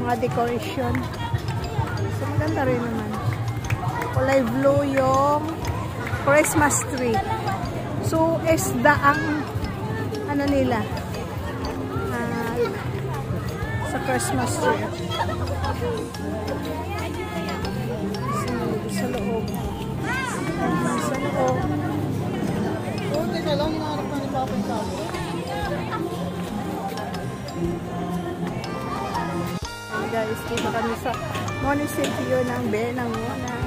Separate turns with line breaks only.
mga decoration. So, maganda rin naman. Kulay blue yung Christmas tree. So, isda ang ano nila sa Christmas tree. Sa loob. Sa loob.
Oh, teka lang, hinahanap na ni Papa yung tao.
Guys, dito kami sa munisipyo ng Benangonan.